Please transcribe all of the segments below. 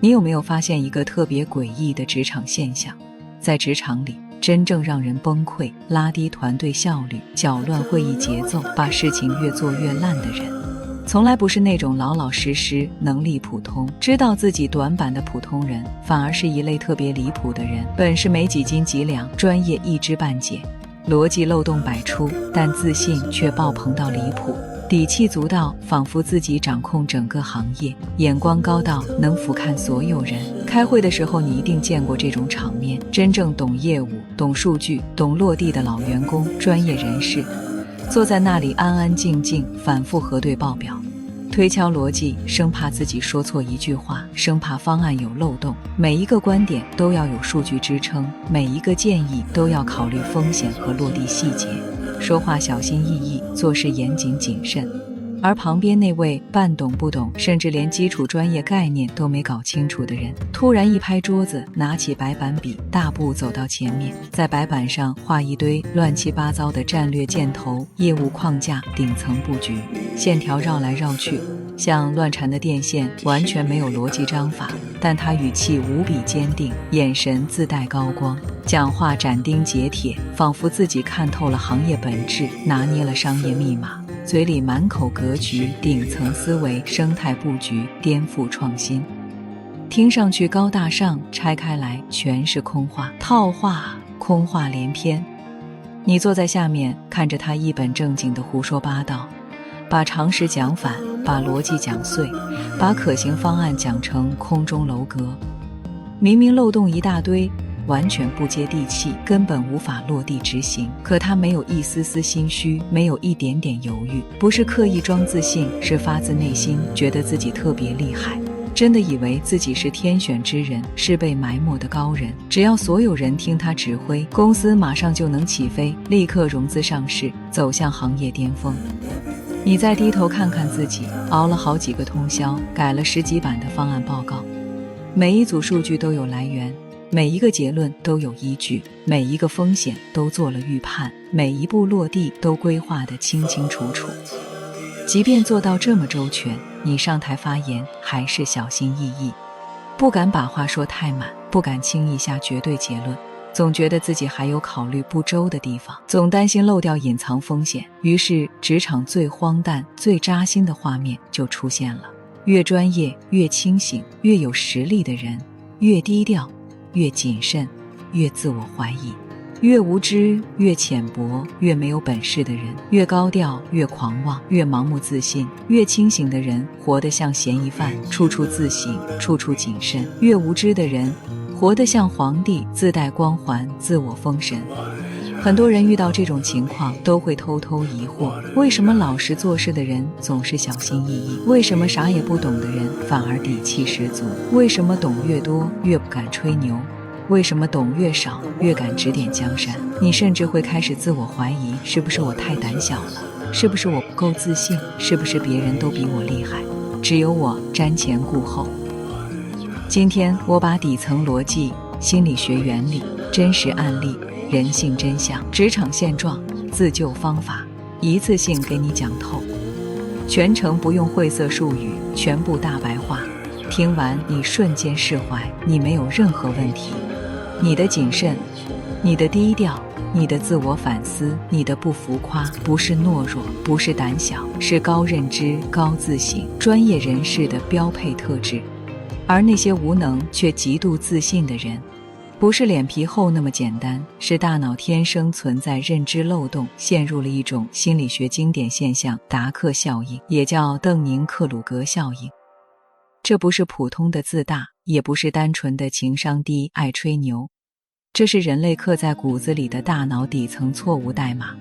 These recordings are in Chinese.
你有没有发现一个特别诡异的职场现象？在职场里，真正让人崩溃、拉低团队效率、搅乱会议节奏、把事情越做越烂的人，从来不是那种老老实实、能力普通、知道自己短板的普通人，反而是一类特别离谱的人，本事没几斤几两，专业一知半解，逻辑漏洞百出，但自信却爆棚到离谱，底气足到仿佛自己掌控整个行业，眼光高到能俯瞰所有人。开会的时候你一定见过这种场面，真正懂业务、懂数据、懂落地的老员工、专业人士坐在那里安安静静反复核对报表，推敲逻辑，生怕自己说错一句话，生怕方案有漏洞，每一个观点都要有数据支撑，每一个建议都要考虑风险和落地细节，说话小心翼翼，做事严谨谨慎。而旁边那位半懂不懂，甚至连基础专业概念都没搞清楚的人，突然一拍桌子，拿起白板笔，大步走到前面，在白板上画一堆乱七八糟的战略箭头、业务框架、顶层布局，线条绕来绕去，像乱缠的电线，完全没有逻辑章法，但他语气无比坚定，眼神自带高光，讲话斩钉截铁，仿佛自己看透了行业本质，拿捏了商业密码，嘴里满口格局、顶层思维、生态布局、颠覆创新，听上去高大上，拆开来全是空话、套话，空话连篇。你坐在下面看着他一本正经的胡说八道，把常识讲反，把逻辑讲碎，把可行方案讲成空中楼阁，明明漏洞一大堆，完全不接地气，根本无法落地执行，可他没有一丝丝心虚，没有一点点犹豫，不是刻意装自信，是发自内心觉得自己特别厉害，真的以为自己是天选之人，是被埋没的高人，只要所有人听他指挥，公司马上就能起飞，立刻融资上市，走向行业巅峰。你再低头看看自己，熬了好几个通宵，改了10几版的方案报告，每一组数据都有来源，每一个结论都有依据，每一个风险都做了预判，每一步落地都规划得清清楚楚。即便做到这么周全，你上台发言还是小心翼翼，不敢把话说太满，不敢轻易下绝对结论，总觉得自己还有考虑不周的地方，总担心漏掉隐藏风险。于是职场最荒诞、最扎心的画面就出现了，越专业、越清醒、越有实力的人，越低调、越谨慎、越自我怀疑，越无知、越浅薄、越没有本事的人，越高调、越狂妄、越盲目自信，越清醒的人活得像嫌疑犯，处处自省，处处谨慎，越无知的人活得像皇帝，自带光环，自我封神。很多人遇到这种情况都会偷偷疑惑，为什么老实做事的人总是小心翼翼？为什么啥也不懂的人反而底气十足？为什么懂越多越不敢吹牛？为什么懂越少越敢指点江山？你甚至会开始自我怀疑，是不是我太胆小了？是不是我不够自信？是不是别人都比我厉害，只有我瞻前顾后？今天我把底层逻辑、心理学原理、真实案例、人性真相、职场现状、自救方法一次性给你讲透，全程不用晦涩术语，全部大白话，听完你瞬间释怀，你没有任何问题。你的谨慎，你的低调，你的自我反思，你的不浮夸，不是懦弱，不是胆小，是高认知、高自省、专业人士的标配特质。而那些无能却极度自信的人，不是脸皮厚那么简单，是大脑天生存在认知漏洞，陷入了一种心理学经典现象——达克效应，也叫邓宁克鲁格效应。这不是普通的自大，也不是单纯的情商低、爱吹牛，这是人类刻在骨子里的大脑底层错误代码。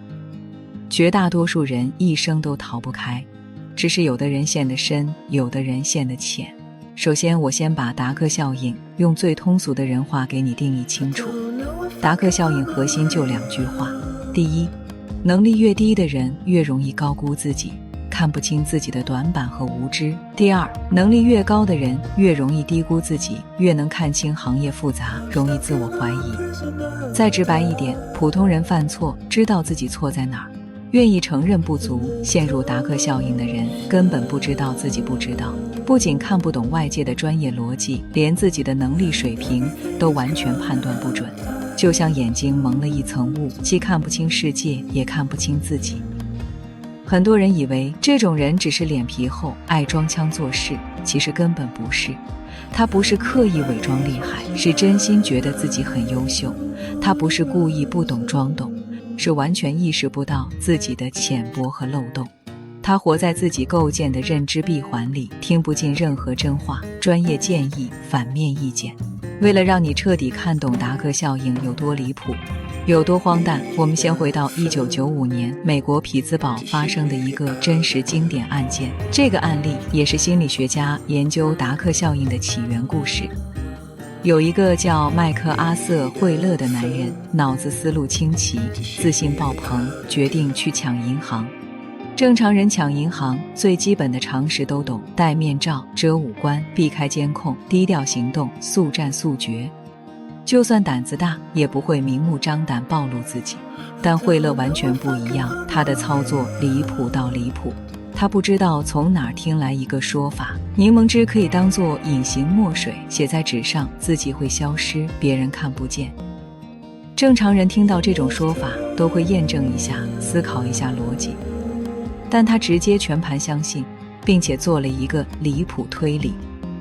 绝大多数人一生都逃不开，只是有的人陷得深，有的人陷得浅。首先，我先把达克效应用最通俗的人话给你定义清楚。达克效应核心就2句话：第一，能力越低的人越容易高估自己，看不清自己的短板和无知；第二，能力越高的人越容易低估自己，越能看清行业复杂，容易自我怀疑。再直白一点，普通人犯错，知道自己错在哪儿，愿意承认不足，陷入达克效应的人根本不知道自己不知道，不仅看不懂外界的专业逻辑，连自己的能力水平都完全判断不准，就像眼睛蒙了一层雾，既看不清世界，也看不清自己。很多人以为这种人只是脸皮厚，爱装腔作势，其实根本不是。他不是刻意伪装厉害，是真心觉得自己很优秀。他不是故意不懂装懂，是完全意识不到自己的浅薄和漏洞。他活在自己构建的认知闭环里，听不进任何真话、专业建议、反面意见。为了让你彻底看懂达克效应有多离谱，有多荒诞，我们先回到1995年美国匹兹堡发生的一个真实经典案件。这个案例也是心理学家研究达克效应的起源故事。有一个叫麦克阿瑟·惠勒的男人，脑子思路清奇，自信爆棚，决定去抢银行。正常人抢银行最基本的常识都懂，戴面罩，遮五官，避开监控，低调行动，速战速决。就算胆子大，也不会明目张胆暴露自己。但惠勒完全不一样，他的操作离谱到离谱。他不知道从哪儿听来一个说法，柠檬汁可以当作隐形墨水，写在纸上，自己会消失，别人看不见。正常人听到这种说法都会验证一下，思考一下逻辑，但他直接全盘相信，并且做了一个离谱推理。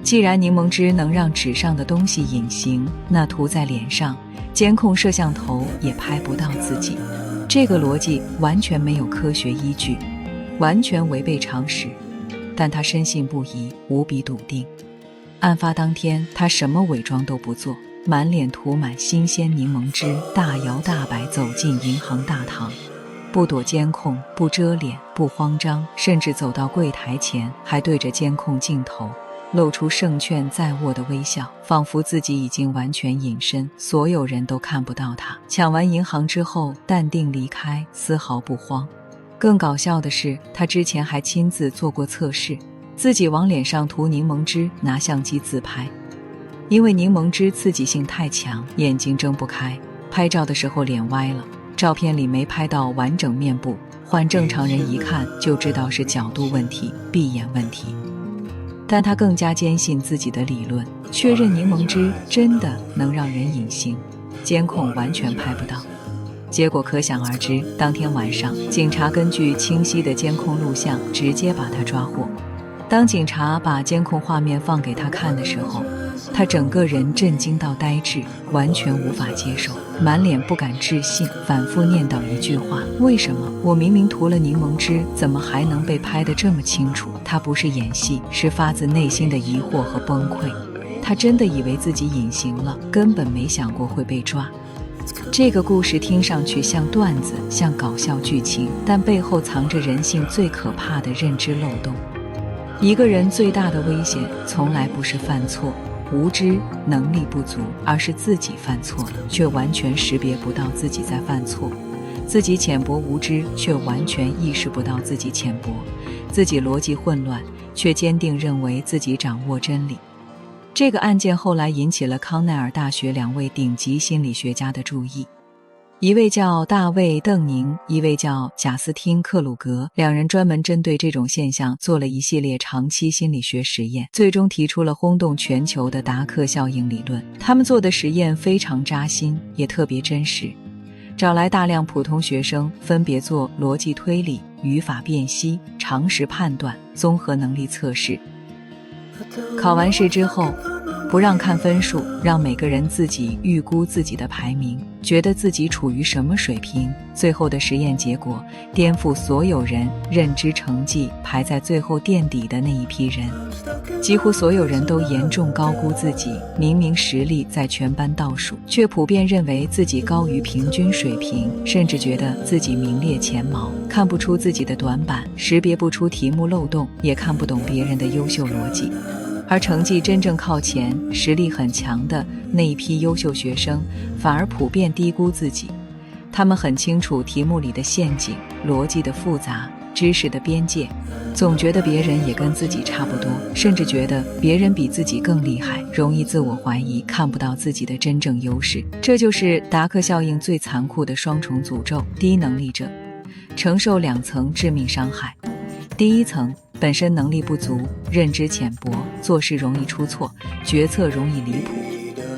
既然柠檬汁能让纸上的东西隐形，那涂在脸上，监控摄像头也拍不到自己。这个逻辑完全没有科学依据，完全违背常识，但他深信不疑，无比笃定。案发当天，他什么伪装都不做，满脸涂满新鲜柠檬汁，大摇大摆走进银行大堂，不躲监控，不遮脸，不慌张，甚至走到柜台前，还对着监控镜头露出胜券在握的微笑，仿佛自己已经完全隐身，所有人都看不到他。抢完银行之后，淡定离开，丝毫不慌。更搞笑的是，他之前还亲自做过测试，自己往脸上涂柠檬汁，拿相机自拍。因为柠檬汁刺激性太强，眼睛睁不开，拍照的时候脸歪了，照片里没拍到完整面部，换正常人一看就知道是角度问题、闭眼问题。但他更加坚信自己的理论，确认柠檬汁真的能让人隐形，监控完全拍不到。结果可想而知，当天晚上，警察根据清晰的监控录像，直接把他抓获。当警察把监控画面放给他看的时候，他整个人震惊到呆滞，完全无法接受，满脸不敢置信，反复念叨一句话：为什么我明明涂了柠檬汁，怎么还能被拍得这么清楚？他不是演戏，是发自内心的疑惑和崩溃。他真的以为自己隐形了，根本没想过会被抓。这个故事听上去像段子，像搞笑剧情，但背后藏着人性最可怕的认知漏洞。一个人最大的危险从来不是犯错、无知、能力不足，而是自己犯错了，却完全识别不到自己在犯错；自己浅薄无知，却完全意识不到自己浅薄；自己逻辑混乱，却坚定认为自己掌握真理。这个案件后来引起了康奈尔大学2位顶级心理学家的注意，一位叫大卫·邓宁，一位叫贾斯汀·克鲁格，两人专门针对这种现象做了一系列长期心理学实验，最终提出了轰动全球的达克效应理论。他们做的实验非常扎心，也特别真实，找来大量普通学生，分别做逻辑推理、语法辨析、常识判断、综合能力测试。考完试之后，不让看分数，让每个人自己预估自己的排名，觉得自己处于什么水平。最后的实验结果颠覆所有人认知成绩排在最后垫底的那一批人。几乎所有人都严重高估自己，明明实力在全班倒数，却普遍认为自己高于平均水平，甚至觉得自己名列前茅，看不出自己的短板，识别不出题目漏洞，也看不懂别人的优秀逻辑。而成绩真正靠前、实力很强的那一批优秀学生，反而普遍低估自己。他们很清楚题目里的陷阱、逻辑的复杂、知识的边界，总觉得别人也跟自己差不多，甚至觉得别人比自己更厉害，容易自我怀疑，看不到自己的真正优势。这就是达克效应最残酷的双重诅咒：低能力者承受2层致命伤害。第一层，本身能力不足，认知浅薄，做事容易出错，决策容易离谱，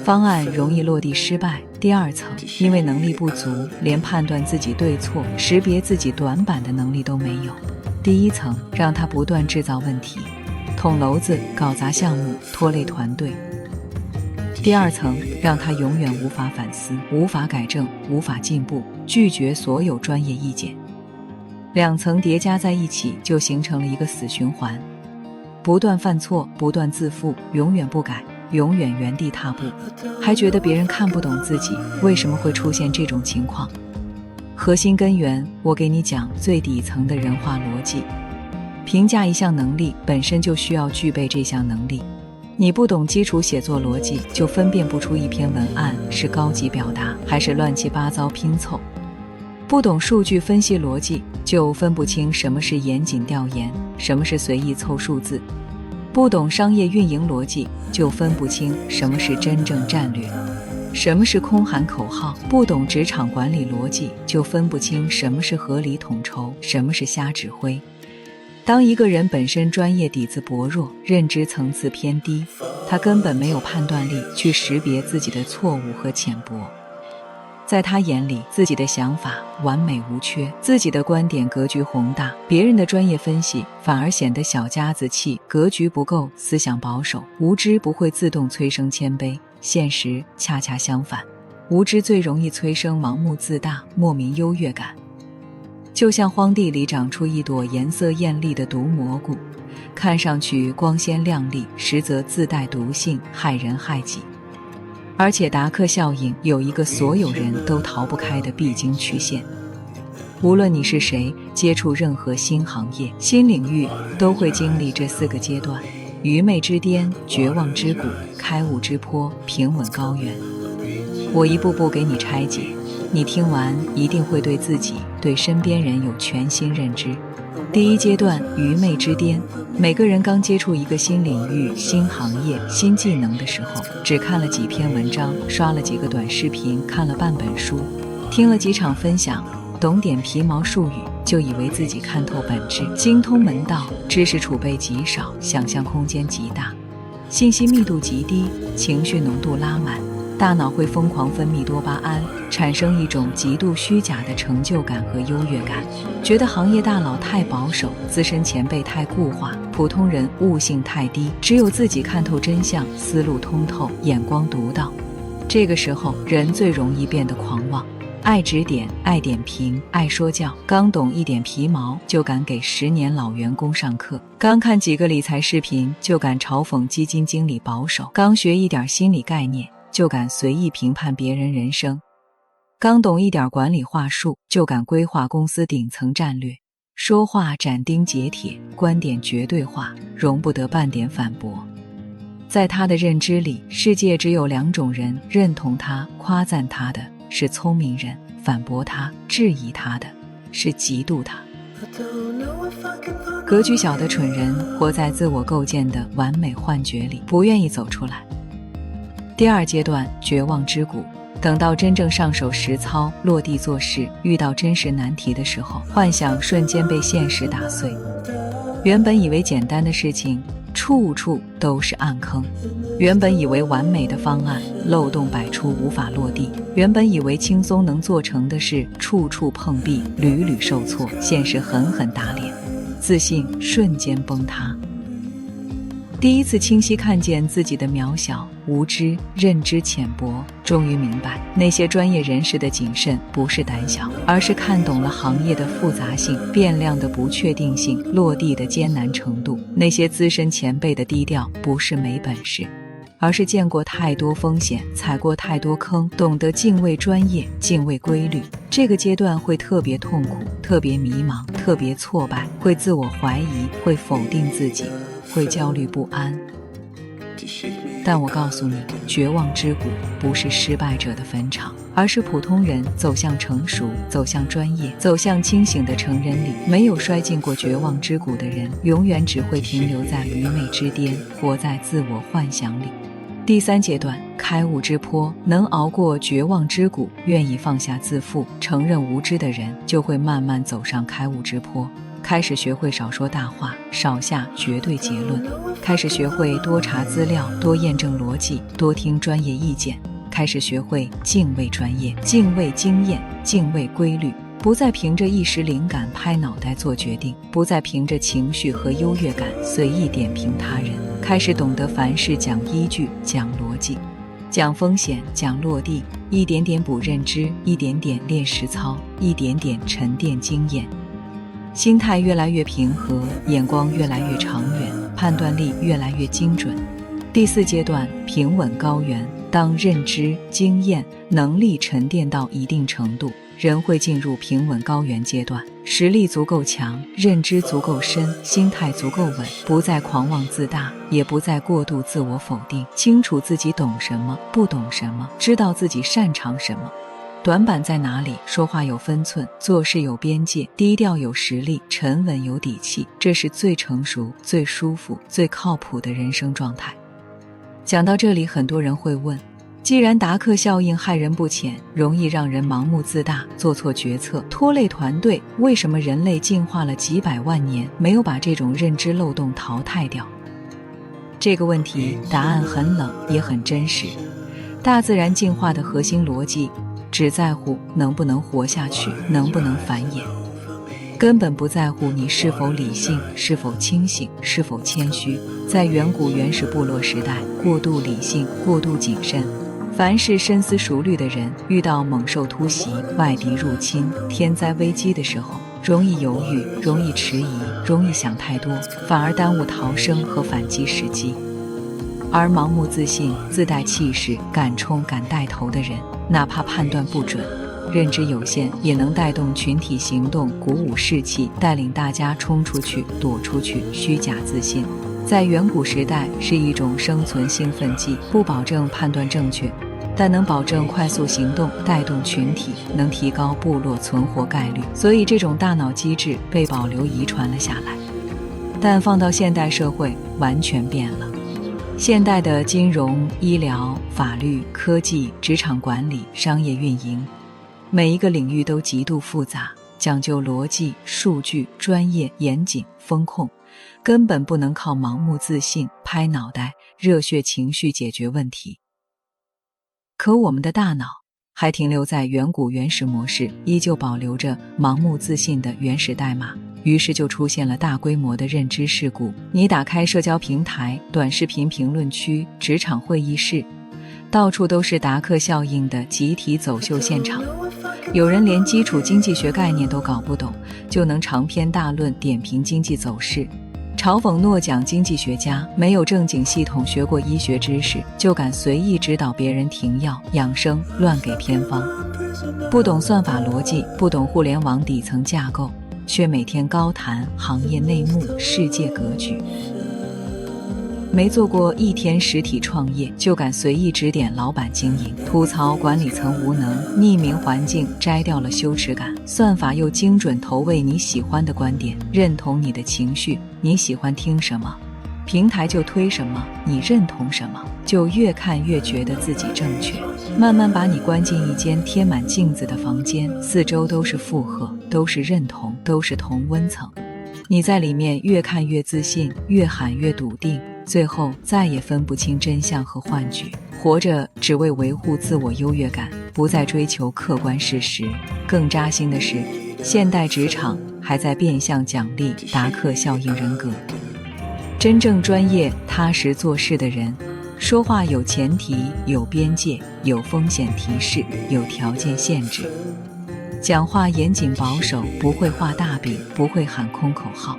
方案容易落地失败。第二层，因为能力不足，连判断自己对错、识别自己短板的能力都没有。第一层让他不断制造问题，捅娄子，搞砸项目，拖累团队。第二层让他永远无法反思，无法改正，无法进步，拒绝所有专业意见。2层叠加在一起，就形成了一个死循环，不断犯错，不断自负，永远不改，永远原地踏步，还觉得别人看不懂自己。为什么会出现这种情况？核心根源，我给你讲最底层的人话逻辑。评价一项能力，本身就需要具备这项能力。你不懂基础写作逻辑，就分辨不出一篇文案是高级表达还是乱七八糟拼凑；不懂数据分析逻辑，就分不清什么是严谨调研，什么是随意凑数字；不懂商业运营逻辑，就分不清什么是真正战略，什么是空喊口号；不懂职场管理逻辑，就分不清什么是合理统筹，什么是瞎指挥。当一个人本身专业底子薄弱，认知层次偏低，他根本没有判断力去识别自己的错误和浅薄。在他眼里，自己的想法完美无缺，自己的观点格局宏大，别人的专业分析反而显得小家子气，格局不够，思想保守。无知不会自动催生谦卑，现实恰恰相反，无知最容易催生盲目自大，莫名优越感。就像荒地里长出一朵颜色艳丽的毒蘑菇，看上去光鲜亮丽，实则自带毒性，害人害己。而且达克效应有一个所有人都逃不开的必经曲线，无论你是谁，接触任何新行业、新领域，都会经历这4个阶段：愚昧之巅、绝望之谷、开悟之坡、平稳高原。我一步步给你拆解，你听完一定会对自己、对身边人有全新认知。第一阶段，愚昧之巅。每个人刚接触一个新领域、新行业、新技能的时候，只看了几篇文章，刷了几个短视频，看了半本书，听了几场分享，懂点皮毛术语，就以为自己看透本质，精通门道，知识储备极少，想象空间极大，信息密度极低，情绪浓度拉满，大脑会疯狂分泌多巴胺，产生一种极度虚假的成就感和优越感，觉得行业大佬太保守，资深前辈太固化，普通人悟性太低，只有自己看透真相，思路通透，眼光独到。这个时候，人最容易变得狂妄，爱指点，爱点评，爱说教，刚懂一点皮毛就敢给10年老员工上课，刚看几个理财视频就敢嘲讽基金经理保守，刚学一点心理概念就敢随意评判别人人生，刚懂一点管理话术就敢规划公司顶层战略，说话斩钉截铁，观点绝对化，容不得半点反驳。在他的认知里，世界只有2种人，认同他、夸赞他的是聪明人，反驳他、质疑他的是嫉妒他。格局小的蠢人活在自我构建的完美幻觉里，不愿意走出来。第二阶段，绝望之谷。等到真正上手实操，落地做事，遇到真实难题的时候，幻想瞬间被现实打碎。原本以为简单的事情，处处都是暗坑；原本以为完美的方案，漏洞百出，无法落地；原本以为轻松能做成的事，处处碰壁，屡屡受挫，现实狠狠打脸，自信瞬间崩塌。第一次清晰看见自己的渺小、无知、认知浅薄，终于明白那些专业人士的谨慎不是胆小，而是看懂了行业的复杂性、变量的不确定性、落地的艰难程度；那些资深前辈的低调不是没本事，而是见过太多风险，踩过太多坑，懂得敬畏专业，敬畏规律。这个阶段会特别痛苦，特别迷茫，特别挫败，会自我怀疑，会否定自己，会焦虑不安。但我告诉你，绝望之谷不是失败者的坟场，而是普通人走向成熟，走向专业，走向清醒的成人里。没有摔进过绝望之谷的人，永远只会停留在愚昧之巅，活在自我幻想里。第3阶段，开悟之坡，能熬过绝望之谷，愿意放下自负，承认无知的人，就会慢慢走上开悟之坡。开始学会少说大话，少下绝对结论；开始学会多查资料，多验证逻辑，多听专业意见；开始学会敬畏专业，敬畏经验，敬畏规律，不再凭着一时灵感拍脑袋做决定，不再凭着情绪和优越感随意点评他人，开始懂得凡事讲依据，讲逻辑，讲风险，讲落地，一点点补认知，一点点练实操，一点点沉淀经验。心态越来越平和，眼光越来越长远，判断力越来越精准。第4阶段，平稳高原，当认知、经验、能力沉淀到一定程度，人会进入平稳高原阶段，实力足够强，认知足够深，心态足够稳，不再狂妄自大，也不再过度自我否定，清楚自己懂什么，不懂什么，知道自己擅长什么，短板在哪里，说话有分寸，做事有边界，低调有实力，沉稳有底气，这是最成熟、最舒服、最靠谱的人生状态。讲到这里，很多人会问，既然达克效应害人不浅，容易让人盲目自大，做错决策，拖累团队，为什么人类进化了几百万年，没有把这种认知漏洞淘汰掉？这个问题答案很冷，也很真实。大自然进化的核心逻辑只在乎能不能活下去，能不能繁衍，根本不在乎你是否理性，是否清醒，是否谦虚。在远古原始部落时代，过度理性，过度谨慎，凡是深思熟虑的人，遇到猛兽突袭、外敌入侵、天灾危机的时候，容易犹豫，容易迟疑，容易想太多，反而耽误逃生和反击时机。而盲目自信、自带气势、敢冲敢带头的人，哪怕判断不准，认知有限，也能带动群体行动，鼓舞士气，带领大家冲出去，躲出去。虚假自信在远古时代是一种生存兴奋剂，不保证判断正确，但能保证快速行动，带动群体，能提高部落存活概率，所以这种大脑机制被保留遗传了下来。但放到现代社会，完全变了。现代的金融、医疗、法律、科技、职场管理、商业运营，每一个领域都极度复杂，讲究逻辑、数据、专业、严谨、风控，根本不能靠盲目自信、拍脑袋、热血情绪解决问题。可我们的大脑还停留在远古原始模式，依旧保留着盲目自信的原始代码，于是就出现了大规模的认知事故。你打开社交平台、短视频评论区、职场会议室，到处都是达克效应的集体走秀现场。有人连基础经济学概念都搞不懂，就能长篇大论点评经济走势，嘲讽诺奖经济学家没有正经系统学过医学知识，就敢随意指导别人停药养生，乱给偏方。不懂算法逻辑，不懂互联网底层架构，却每天高谈行业内幕、世界格局。没做过一天实体创业，就敢随意指点老板经营，吐槽管理层无能，匿名环境摘掉了羞耻感，算法又精准投喂你喜欢的观点，认同你的情绪，你喜欢听什么，平台就推什么，你认同什么，就越看越觉得自己正确，慢慢把你关进一间贴满镜子的房间，四周都是附和，都是认同，都是同温层。你在里面越看越自信，越喊越笃定，最后再也分不清真相和幻觉，活着只为维护自我优越感，不再追求客观事实。更扎心的是，现代职场还在变相奖励达克效应人格。真正专业踏实做事的人，说话有前提，有边界，有风险提示，有条件限制，讲话严谨保守，不会画大饼，不会喊空口号。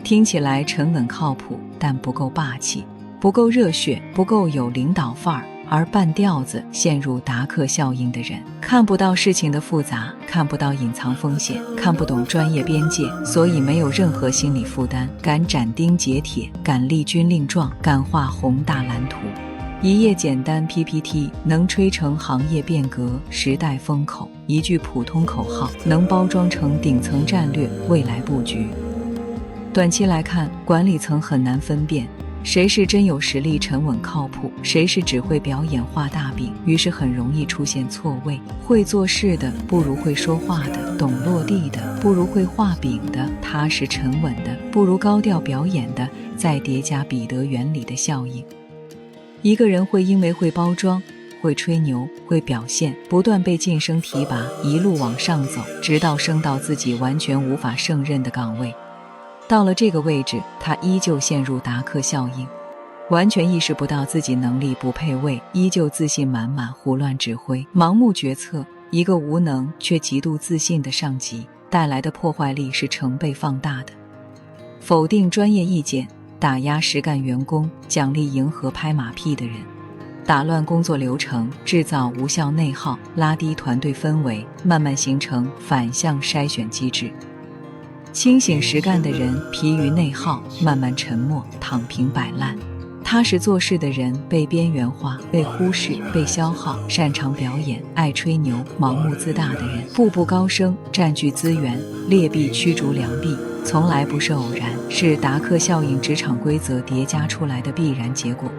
听起来沉稳靠谱，但不够霸气，不够热血，不够有领导范儿。而半吊子陷入达克效应的人，看不到事情的复杂，看不到隐藏风险，看不懂专业边界，所以没有任何心理负担，敢斩钉截铁，敢立军令状，敢画宏大蓝图。一页简单 PPT 能吹成行业变革、时代风口，一句普通口号能包装成顶层战略、未来布局。短期来看，管理层很难分辨谁是真有实力、沉稳靠谱，谁是只会表演画大饼，于是很容易出现错位。会做事的不如会说话的，懂落地的不如会画饼的，踏实沉稳的不如高调表演的，再叠加彼得原理的效应。一个人会因为会包装、会吹牛、会表现，不断被晋升提拔，一路往上走，直到升到自己完全无法胜任的岗位。到了这个位置，他依旧陷入达克效应，完全意识不到自己能力不配位，依旧自信满满，胡乱指挥，盲目决策。一个无能却极度自信的上级带来的破坏力是成倍放大的。否定专业意见，打压实干员工，奖励迎合拍马屁的人，打乱工作流程，制造无效内耗，拉低团队氛围，慢慢形成反向筛选机制。清醒实干的人疲于内耗，慢慢沉默，躺平摆烂。踏实做事的人被边缘化，被忽视，被消耗。擅长表演，爱吹牛，盲目自大的人步步高升，占据资源，劣币驱逐良币，从来不是偶然，是达克效应职场规则叠加出来的必然结果。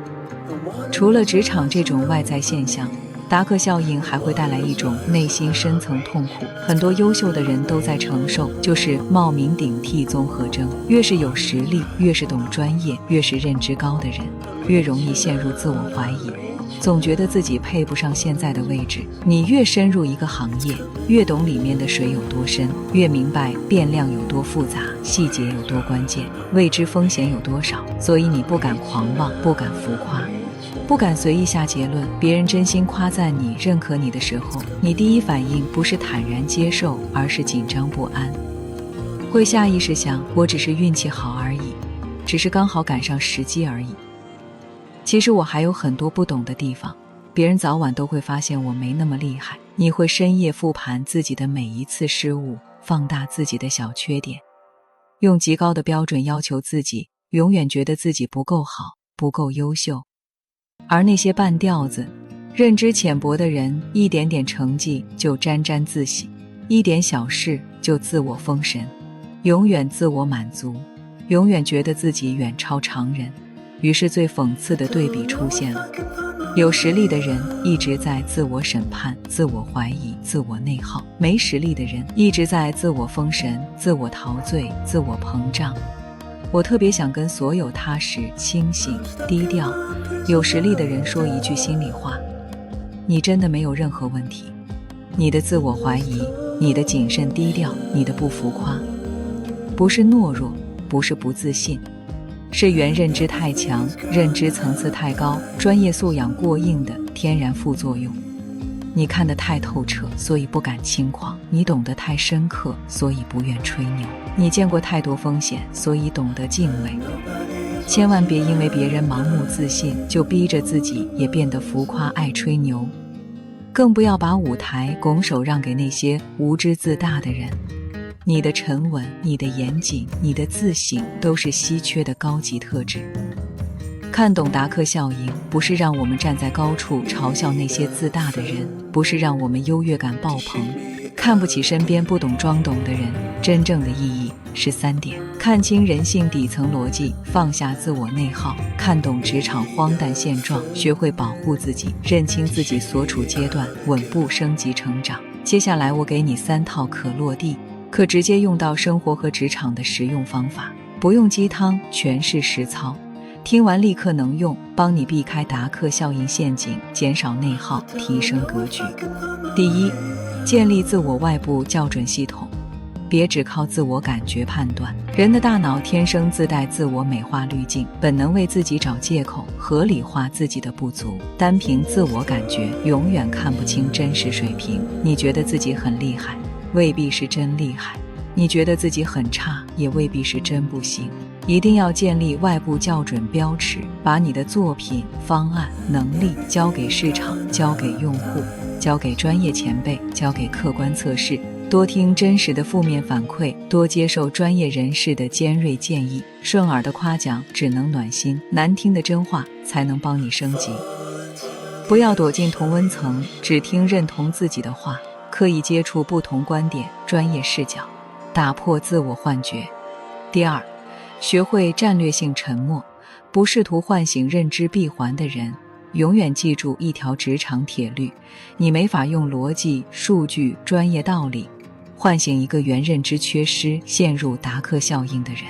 除了职场这种外在现象，达克效应还会带来一种内心深层痛苦，很多优秀的人都在承受，就是冒名顶替综合征。越是有实力，越是懂专业，越是认知高的人，越容易陷入自我怀疑，总觉得自己配不上现在的位置。你越深入一个行业，越懂里面的水有多深，越明白变量有多复杂，细节有多关键，未知风险有多少，所以你不敢狂妄，不敢浮夸，不敢随意下结论。别人真心夸赞你、认可你的时候，你第一反应不是坦然接受，而是紧张不安，会下意识想，我只是运气好而已，只是刚好赶上时机而已。其实我还有很多不懂的地方，别人早晚都会发现我没那么厉害。你会深夜复盘自己的每一次失误，放大自己的小缺点，用极高的标准要求自己，永远觉得自己不够好，不够优秀。而那些半吊子、认知浅薄的人，一点点成绩就沾沾自喜，一点小事就自我封神，永远自我满足，永远觉得自己远超常人。于是最讽刺的对比出现了，有实力的人一直在自我审判、自我怀疑、自我内耗，没实力的人一直在自我封神、自我陶醉、自我膨胀。我特别想跟所有踏实、清醒、低调、有实力的人说一句心里话：你真的没有任何问题。你的自我怀疑，你的谨慎低调，你的不浮夸，不是懦弱，不是不自信，是原认知太强，认知层次太高，专业素养过硬的天然副作用。你看得太透彻，所以不敢轻狂；你懂得太深刻，所以不愿吹牛；你见过太多风险，所以懂得敬畏。千万别因为别人盲目自信，就逼着自己也变得浮夸爱吹牛，更不要把舞台拱手让给那些无知自大的人。你的沉稳，你的严谨，你的自省，都是稀缺的高级特质。看懂达克效应，不是让我们站在高处嘲笑那些自大的人，不是让我们优越感爆棚，看不起身边不懂装懂的人。真正的意义是3点：看清人性底层逻辑，放下自我内耗，看懂职场荒诞现状，学会保护自己，认清自己所处阶段，稳步升级成长。接下来我给你3套可落地、可直接用到生活和职场的实用方法，不用鸡汤，全是实操。听完立刻能用，帮你避开达克效应陷阱，减少内耗，提升格局。第一，建立自我外部校准系统，别只靠自我感觉判断。人的大脑天生自带自我美化滤镜，本能为自己找借口，合理化自己的不足。单凭自我感觉，永远看不清真实水平。你觉得自己很厉害，未必是真厉害；你觉得自己很差，也未必是真不行。一定要建立外部校准标尺，把你的作品、方案、能力交给市场，交给用户，交给专业前辈，交给客观测试。多听真实的负面反馈，多接受专业人士的尖锐建议。顺耳的夸奖只能暖心，难听的真话才能帮你升级。不要躲进同温层，只听认同自己的话，刻意接触不同观点、专业视角，打破自我幻觉。第二，学会战略性沉默，不试图唤醒认知闭环的人，永远记住一条职场铁律：你没法用逻辑、数据、专业道理唤醒一个原认知缺失、陷入达克效应的人。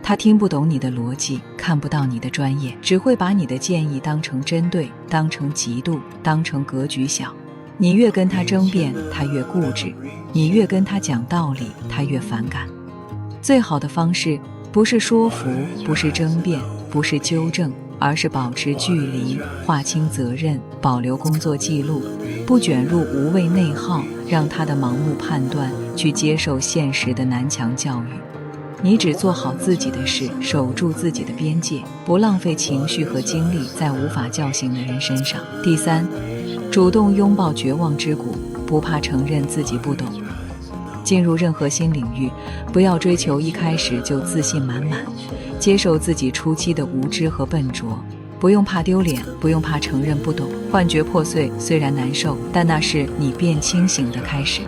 他听不懂你的逻辑，看不到你的专业，只会把你的建议当成针对，当成嫉妒，当成格局小。你越跟他争辩，他越固执；你越跟他讲道理，他越反感。最好的方式不是说服，不是争辩，不是纠正，而是保持距离，划清责任，保留工作记录，不卷入无谓内耗，让他的盲目判断去接受现实的南墙教育。你只做好自己的事，守住自己的边界，不浪费情绪和精力在无法叫醒的人身上。第三，主动拥抱绝望之谷，不怕承认自己不懂。进入任何新领域，不要追求一开始就自信满满，接受自己初期的无知和笨拙，不用怕丢脸，不用怕承认不懂。幻觉破碎虽然难受，但那是你变清醒的开始。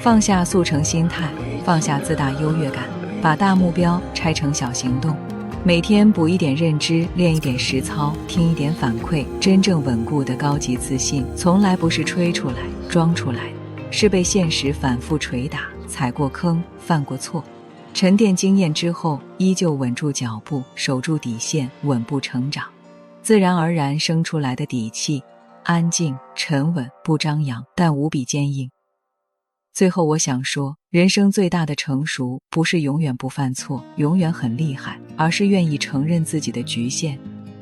放下速成心态，放下自大优越感，把大目标拆成小行动，每天补一点认知，练一点实操，听一点反馈。真正稳固的高级自信，从来不是吹出来、装出来的，是被现实反复捶打，踩过坑，犯过错，沉淀经验之后，依旧稳住脚步，守住底线，稳步成长，自然而然生出来的底气，安静、沉稳，不张扬，但无比坚硬。最后我想说，人生最大的成熟，不是永远不犯错，永远很厉害，而是愿意承认自己的局限，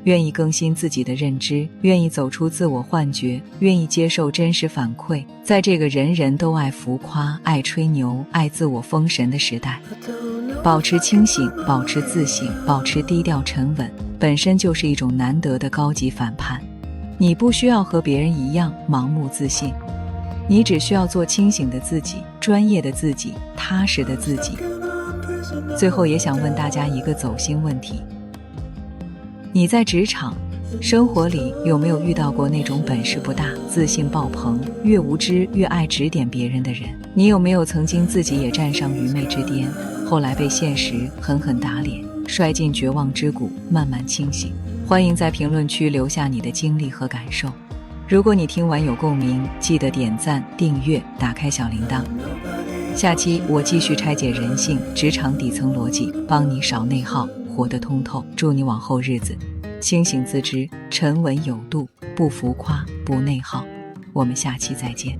愿意更新自己的认知，愿意走出自我幻觉，愿意接受真实反馈。在这个人人都爱浮夸、爱吹牛、爱自我封神的时代，保持清醒，保持自信，保持低调沉稳，本身就是一种难得的高级反叛。你不需要和别人一样盲目自信，你只需要做清醒的自己，专业的自己，踏实的自己。最后也想问大家一个走心问题：你在职场、生活里有没有遇到过那种本事不大、自信爆棚、越无知越爱指点别人的人？你有没有曾经自己也站上愚昧之巅，后来被现实狠狠打脸，摔进绝望之谷，慢慢清醒？欢迎在评论区留下你的经历和感受。如果你听完有共鸣，记得点赞、订阅、打开小铃铛。下期我继续拆解人性、职场底层逻辑，帮你少内耗，活得通透。祝你往后日子清醒自知，沉稳有度，不浮夸，不内耗。我们下期再见。